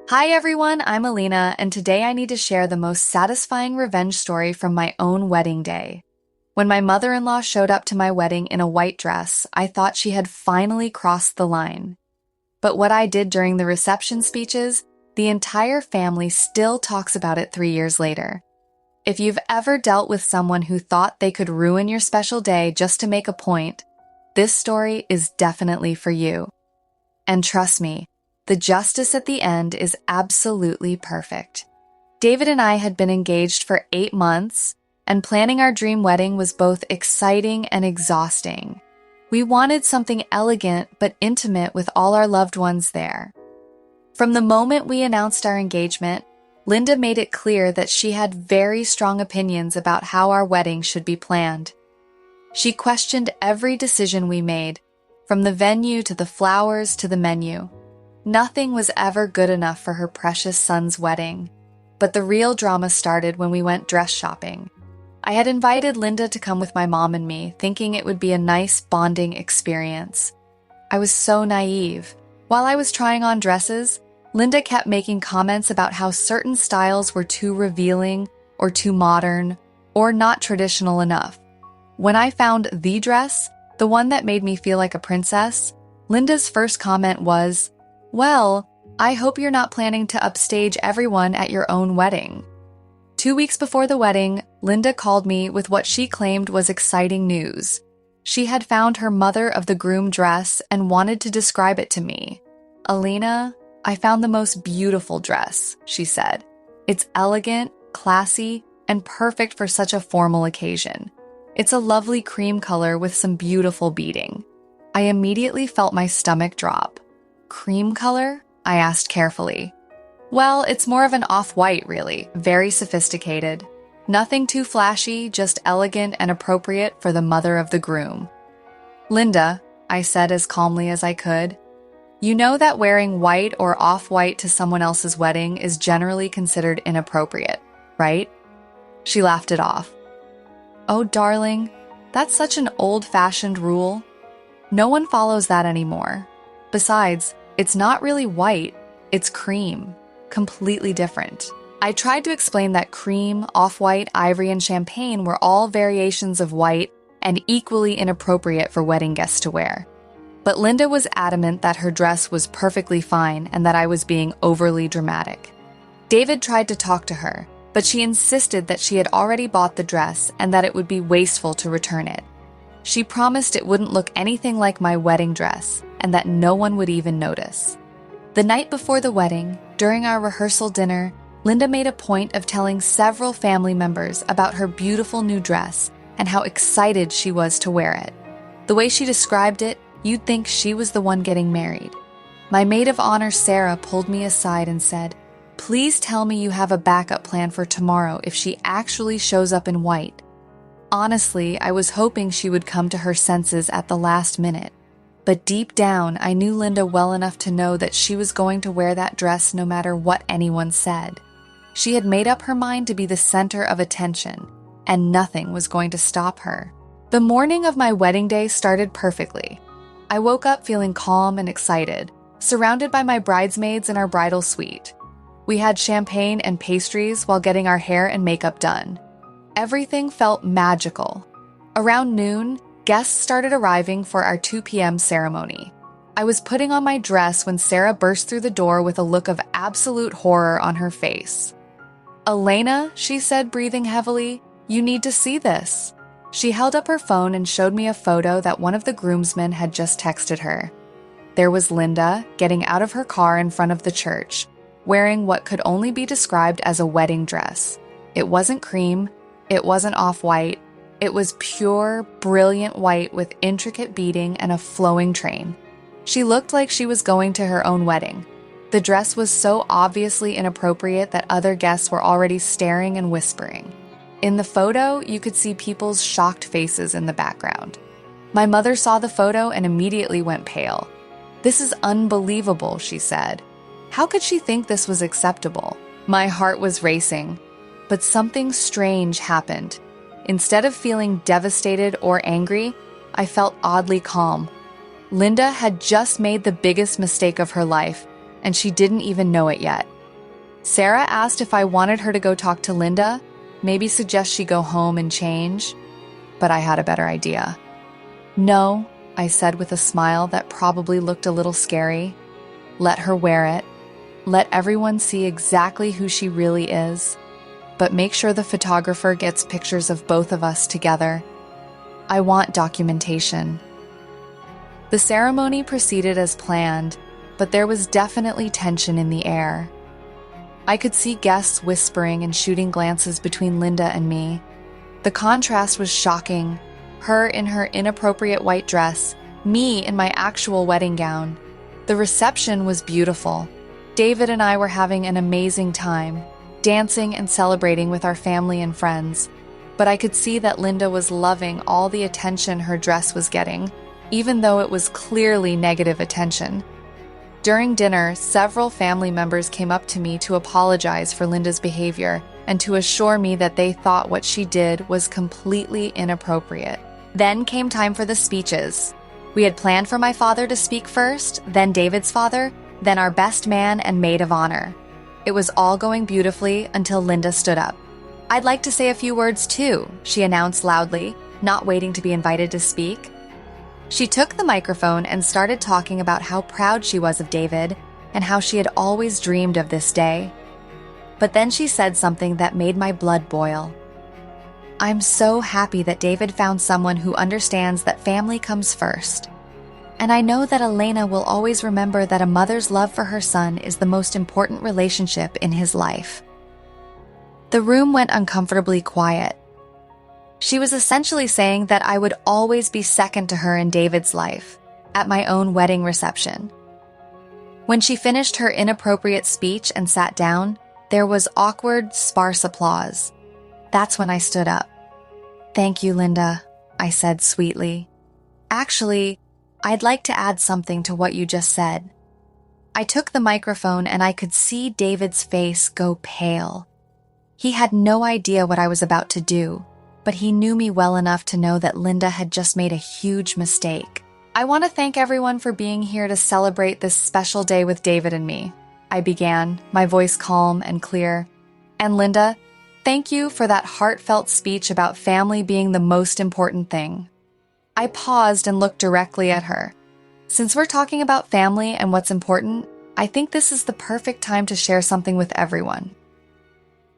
Hi everyone, I'm Alina, and today I need to share the most satisfying revenge story from my own wedding day. When my mother-in-law showed up to my wedding in a white dress, I thought she had finally crossed the line. But what I did during the reception speeches, the entire family still talks about it 3 years later. If you've ever dealt with someone who thought they could ruin your special day just to make a point, this story is definitely for you. And trust me, the justice at the end is absolutely perfect. David and I had been engaged for 8 months, and planning our dream wedding was both exciting and exhausting. We wanted something elegant but intimate with all our loved ones there. From the moment we announced our engagement, Linda made it clear that she had very strong opinions about how our wedding should be planned. She questioned every decision we made, from the venue to the flowers to the menu. Nothing was ever good enough for her precious son's wedding. But the real drama started when we went dress shopping. I had invited Linda to come with my mom and me, thinking it would be a nice bonding experience. I was so naive. While I was trying on dresses, Linda kept making comments about how certain styles were too revealing, or too modern, or not traditional enough. When I found the dress, the one that made me feel like a princess, Linda's first comment was, "Well, I hope you're not planning to upstage everyone at your own wedding." 2 weeks before the wedding, Linda called me with what she claimed was exciting news. She had found her mother of the groom dress and wanted to describe it to me. "Alina, I found the most beautiful dress," she said. "It's elegant, classy, and perfect for such a formal occasion. It's a lovely cream color with some beautiful beading." I immediately felt my stomach drop. "Cream color?" I asked carefully. "Well, it's more of an off-white, really, very sophisticated. Nothing too flashy, just elegant and appropriate for the mother of the groom." "Linda," I said as calmly as I could, "you know that wearing white or off-white to someone else's wedding is generally considered inappropriate, right?" She laughed it off. "Oh, darling, that's such an old-fashioned rule. No one follows that anymore. Besides, it's not really white, it's cream. Completely different." I tried to explain that cream, off-white, ivory, and champagne were all variations of white and equally inappropriate for wedding guests to wear. But Linda was adamant that her dress was perfectly fine and that I was being overly dramatic. David tried to talk to her, but she insisted that she had already bought the dress and that it would be wasteful to return it. She promised it wouldn't look anything like my wedding dress and that no one would even notice. The night before the wedding, during our rehearsal dinner, Linda made a point of telling several family members about her beautiful new dress and how excited she was to wear it. The way she described it, you'd think she was the one getting married. My maid of honor, Sarah, pulled me aside and said, "Please tell me you have a backup plan for tomorrow if she actually shows up in white." Honestly, I was hoping she would come to her senses at the last minute. But deep down, I knew Linda well enough to know that she was going to wear that dress no matter what anyone said. She had made up her mind to be the center of attention, and nothing was going to stop her. The morning of my wedding day started perfectly. I woke up feeling calm and excited, surrounded by my bridesmaids in our bridal suite. We had champagne and pastries while getting our hair and makeup done. Everything felt magical. Around noon, guests started arriving for our 2 p.m. ceremony. I was putting on my dress when Sarah burst through the door with a look of absolute horror on her face. "Elena," she said, breathing heavily, "you need to see this." She held up her phone and showed me a photo that one of the groomsmen had just texted her. There was Linda getting out of her car in front of the church, wearing what could only be described as a wedding dress. It wasn't cream, it wasn't off-white, it was pure, brilliant white with intricate beading and a flowing train. She looked like she was going to her own wedding. The dress was so obviously inappropriate that other guests were already staring and whispering. In the photo, you could see people's shocked faces in the background. My mother saw the photo and immediately went pale. "This is unbelievable," she said. How could she think this was acceptable? My heart was racing. But something strange happened. Instead of feeling devastated or angry, I felt oddly calm. Linda had just made the biggest mistake of her life, and she didn't even know it yet. Sarah asked if I wanted her to go talk to Linda, maybe suggest she go home and change, but I had a better idea. No, I said with a smile that probably looked a little scary. Let her wear it. Let everyone see exactly who she really is. But make sure the photographer gets pictures of both of us together. I want documentation. The ceremony proceeded as planned, but there was definitely tension in the air. I could see guests whispering and shooting glances between Linda and me. The contrast was shocking. Her in her inappropriate white dress, me in my actual wedding gown. The reception was beautiful. David and I were having an amazing time, dancing and celebrating with our family and friends. But I could see that Linda was loving all the attention her dress was getting, even though it was clearly negative attention. During dinner, several family members came up to me to apologize for Linda's behavior and to assure me that they thought what she did was completely inappropriate. Then came time for the speeches. We had planned for my father to speak first, then David's father, then our best man and maid of honor. It was all going beautifully until Linda stood up. "I'd like to say a few words too," she announced loudly, not waiting to be invited to speak. She took the microphone and started talking about how proud she was of David and how she had always dreamed of this day. But then she said something that made my blood boil. "I'm so happy that David found someone who understands that family comes first. And I know that Elena will always remember that a mother's love for her son is the most important relationship in his life." The room went uncomfortably quiet. She was essentially saying that I would always be second to her in David's life, at my own wedding reception. When she finished her inappropriate speech and sat down, there was awkward, sparse applause. That's when I stood up. "Thank you, Linda," I said sweetly. "Actually, I'd like to add something to what you just said." I took the microphone and I could see David's face go pale. He had no idea what I was about to do, but he knew me well enough to know that Linda had just made a huge mistake. "I want to thank everyone for being here to celebrate this special day with David and me," I began, my voice calm and clear. "And Linda, thank you for that heartfelt speech about family being the most important thing." I paused and looked directly at her. Since we're talking about family and what's important, I think this is the perfect time to share something with everyone.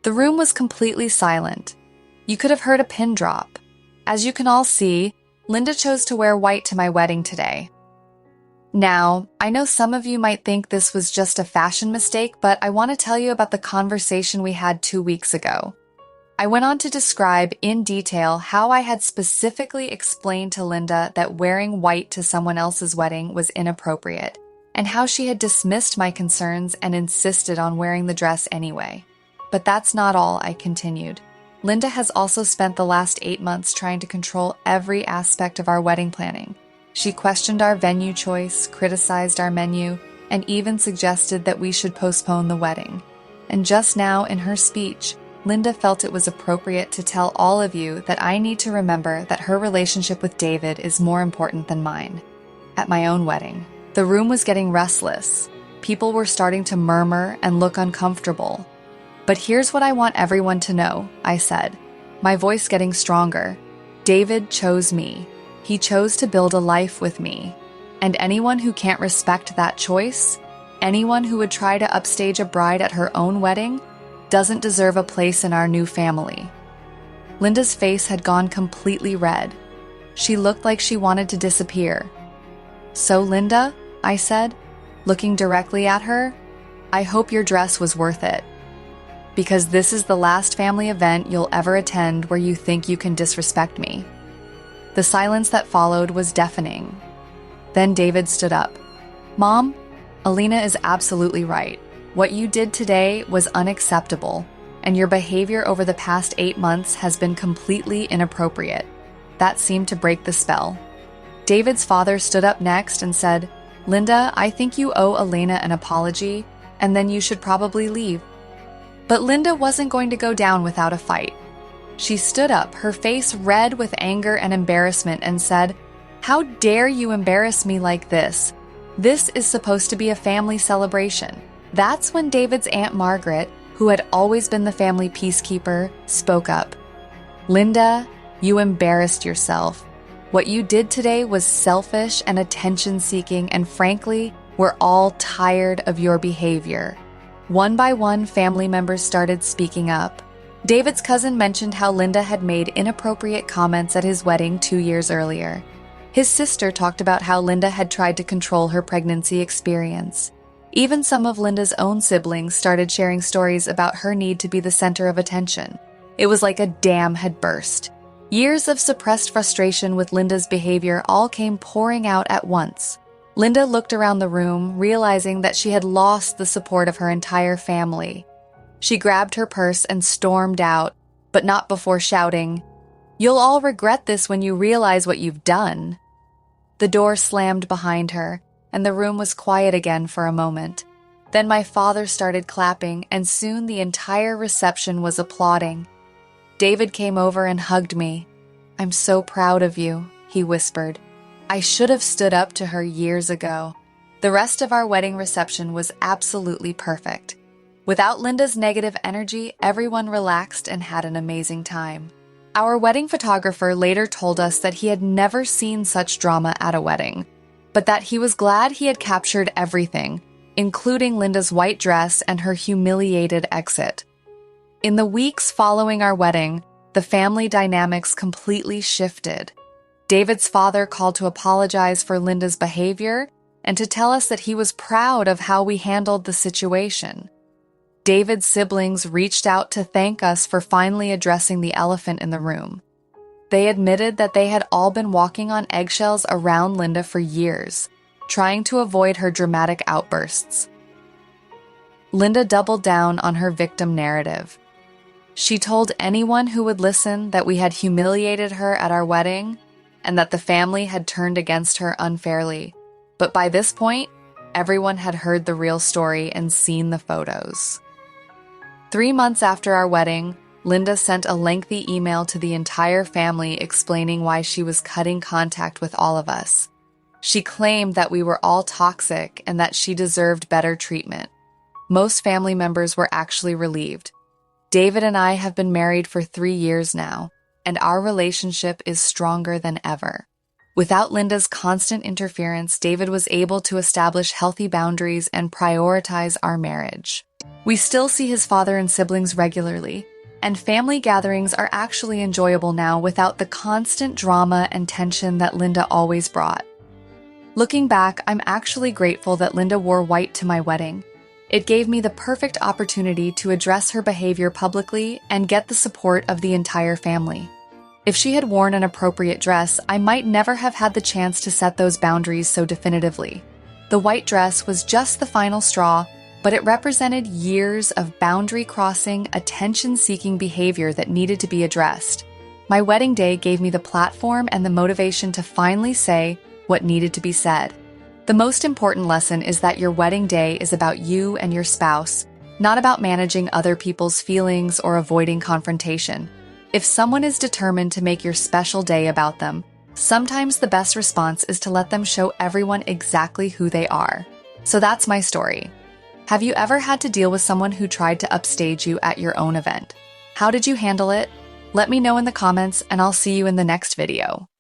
The room was completely silent. You could have heard a pin drop. As you can all see, Linda chose to wear white to my wedding today. Now, I know some of you might think this was just a fashion mistake, but I want to tell you about the conversation we had 2 weeks ago. I went on to describe in detail how I had specifically explained to Linda that wearing white to someone else's wedding was inappropriate, and how she had dismissed my concerns and insisted on wearing the dress anyway. But that's not all, I continued. Linda has also spent the last 8 months trying to control every aspect of our wedding planning. She questioned our venue choice, criticized our menu, and even suggested that we should postpone the wedding. And just now, in her speech, Linda felt it was appropriate to tell all of you that I need to remember that her relationship with David is more important than mine. At my own wedding, the room was getting restless. People were starting to murmur and look uncomfortable. "But here's what I want everyone to know," I said, my voice getting stronger. "David chose me. He chose to build a life with me. And anyone who can't respect that choice, anyone who would try to upstage a bride at her own wedding, doesn't deserve a place in our new family." Linda's face had gone completely red. She looked like she wanted to disappear. "So, Linda," I said, looking directly at her, "I hope your dress was worth it. Because this is the last family event you'll ever attend where you think you can disrespect me." The silence that followed was deafening. Then David stood up. "Mom, Elena is absolutely right. What you did today was unacceptable, and your behavior over the past 8 months has been completely inappropriate." That seemed to break the spell. David's father stood up next and said, "Linda, I think you owe Elena an apology, and then you should probably leave." But Linda wasn't going to go down without a fight. She stood up, her face red with anger and embarrassment, and said, "How dare you embarrass me like this? This is supposed to be a family celebration." That's when David's Aunt Margaret, who had always been the family peacekeeper, spoke up. "Linda, you embarrassed yourself. What you did today was selfish and attention-seeking, and frankly, we're all tired of your behavior." One by one, family members started speaking up. David's cousin mentioned how Linda had made inappropriate comments at his wedding 2 years earlier. His sister talked about how Linda had tried to control her pregnancy experience. Even some of Linda's own siblings started sharing stories about her need to be the center of attention. It was like a dam had burst. Years of suppressed frustration with Linda's behavior all came pouring out at once. Linda looked around the room, realizing that she had lost the support of her entire family. She grabbed her purse and stormed out, but not before shouting, "You'll all regret this when you realize what you've done." The door slammed behind her, and the room was quiet again for a moment. Then my father started clapping, and soon the entire reception was applauding. David came over and hugged me. "I'm so proud of you," he whispered. "I should have stood up to her years ago." The rest of our wedding reception was absolutely perfect. Without Linda's negative energy, everyone relaxed and had an amazing time. Our wedding photographer later told us that he had never seen such drama at a wedding, but that he was glad he had captured everything, including Linda's white dress and her humiliated exit. In the weeks following our wedding, the family dynamics completely shifted. David's father called to apologize for Linda's behavior and to tell us that he was proud of how we handled the situation. David's siblings reached out to thank us for finally addressing the elephant in the room. They admitted that they had all been walking on eggshells around Linda for years, trying to avoid her dramatic outbursts. Linda doubled down on her victim narrative. She told anyone who would listen that we had humiliated her at our wedding and that the family had turned against her unfairly. But by this point, everyone had heard the real story and seen the photos. 3 months after our wedding, Linda sent a lengthy email to the entire family explaining why she was cutting contact with all of us. She claimed that we were all toxic and that she deserved better treatment. Most family members were actually relieved. David and I have been married for 3 years now, and our relationship is stronger than ever. Without Linda's constant interference, David was able to establish healthy boundaries and prioritize our marriage. We still see his father and siblings regularly, and family gatherings are actually enjoyable now without the constant drama and tension that Linda always brought. Looking back, I'm actually grateful that Linda wore white to my wedding. It gave me the perfect opportunity to address her behavior publicly and get the support of the entire family. If she had worn an appropriate dress, I might never have had the chance to set those boundaries so definitively. The white dress was just the final straw, but it represented years of boundary-crossing, attention-seeking behavior that needed to be addressed. My wedding day gave me the platform and the motivation to finally say what needed to be said. The most important lesson is that your wedding day is about you and your spouse, not about managing other people's feelings or avoiding confrontation. If someone is determined to make your special day about them, sometimes the best response is to let them show everyone exactly who they are. So that's my story. Have you ever had to deal with someone who tried to upstage you at your own event? How did you handle it? Let me know in the comments, and I'll see you in the next video.